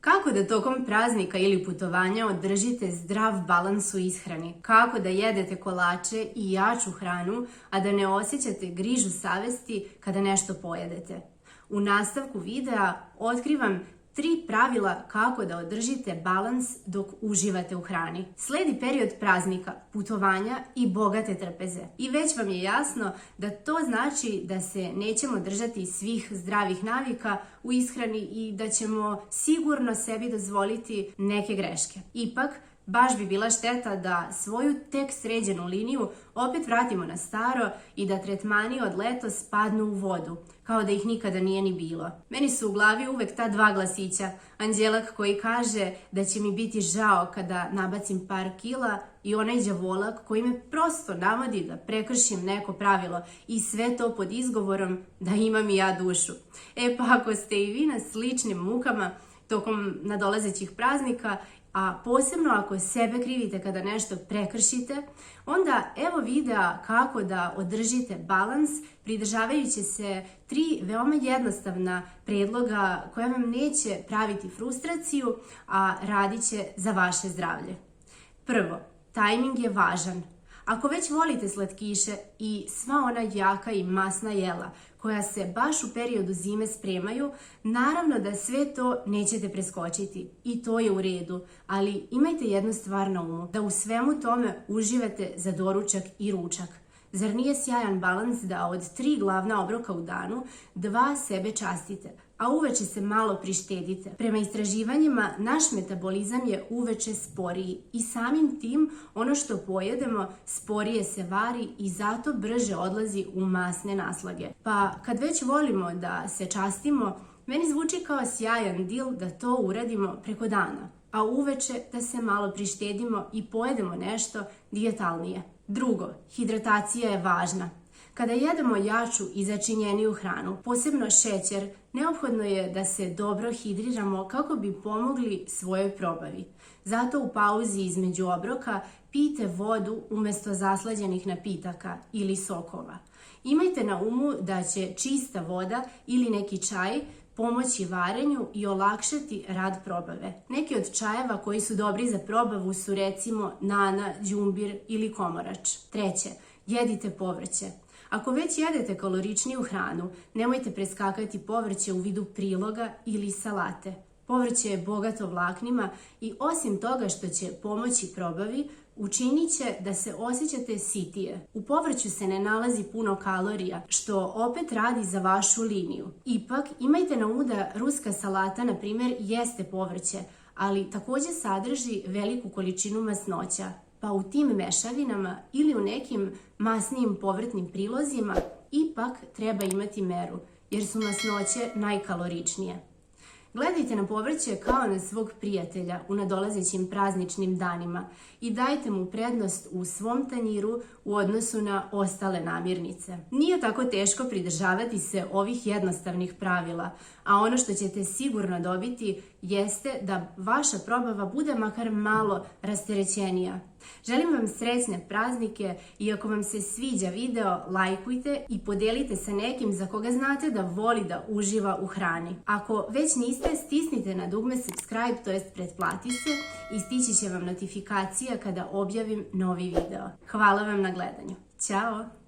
Kako da tokom praznika ili putovanja održite zdrav balans u ishrani? Kako da jedete kolače i jaču hranu, a da ne osjećate grižu savesti kada nešto pojedete? U nastavku videa otkrivam 3 pravila kako da održite balans dok uživate u hrani. Sledi period praznika, putovanja i bogate trpeze. I već vam je jasno da to znači da se nećemo držati svih zdravih navika u ishrani i da ćemo sigurno sebi dozvoliti neke greške. Ipak, baš bi bila šteta da svoju tek sređenu liniju opet vratimo na staro i da tretmani od letos padnu u vodu, kao da ih nikada nije ni bilo. Meni su u glavi uvek ta 2 glasića, anđelak koji kaže da će mi biti žao kada nabacim par kila i onaj đavolak koji me prosto navodi da prekršim neko pravilo i sve to pod izgovorom da imam i ja dušu. Pa ako ste i vi na sličnim mukama tokom nadolazećih praznika, a posebno ako sebe krivite kada nešto prekršite, onda evo videa kako da održite balans pridržavajući se 3 veoma jednostavna predloga koja vam neće praviti frustraciju, a radit će za vaše zdravlje. Prvo, tajming je važan. Ako već volite slatkiše i sva ona jaka i masna jela koja se baš u periodu zime spremaju, naravno da sve to nećete preskočiti i to je u redu, ali imajte jednu stvar na umu, da u svemu tome uživate za doručak i ručak. Zar nije sjajan balans da od 3 glavna obroka u danu 2 sebe častite, a uveče se malo prištedite? Prema istraživanjima, naš metabolizam je uveče sporiji i samim tim ono što pojedemo sporije se vari i zato brže odlazi u masne naslage. Pa kad već volimo da se častimo, meni zvuči kao sjajan dil da to uradimo preko dana, a uveče da se malo prištedimo i pojedemo nešto dijetalnije. Drugo, hidratacija je važna. Kada jedemo jaču i začinjeniju hranu, posebno šećer, neophodno je da se dobro hidriramo kako bi pomogli svojoj probavi. Zato u pauzi između obroka pijte vodu umjesto zaslađenih napitaka ili sokova. Imajte na umu da će čista voda ili neki čaj pomoći varenju i olakšati rad probave. Neki od čajeva koji su dobri za probavu su recimo nana, đumbir ili komorač. Treće, jedite povrće. Ako već jedete kaloričniju hranu, nemojte preskakati povrće u vidu priloga ili salate. Povrće je bogato vlaknima i osim toga što će pomoći probavi, učinit će da se osjećate sitije. U povrću se ne nalazi puno kalorija, što opet radi za vašu liniju. Ipak, imajte na umu da ruska salata, na primjer, jeste povrće, ali također sadrži veliku količinu masnoća. Pa u tim mešavinama ili u nekim masnijim povrtnim prilozima ipak treba imati meru, jer su masnoće najkaloričnije. Gledajte na povrće kao na svog prijatelja u nadolazećim prazničnim danima i dajte mu prednost u svom tanjiru u odnosu na ostale namirnice. Nije tako teško pridržavati se ovih jednostavnih pravila, a ono što ćete sigurno dobiti jeste da vaša probava bude makar malo rasterećenija. Želim vam srećne praznike i ako vam se sviđa video, lajkujte i podelite sa nekim za koga znate da voli da uživa u hrani. Ako već niste, stisnite na dugme subscribe, to jest pretplati se i stići će vam notifikacija kada objavim novi video. Hvala vam na gledanju. Ćao!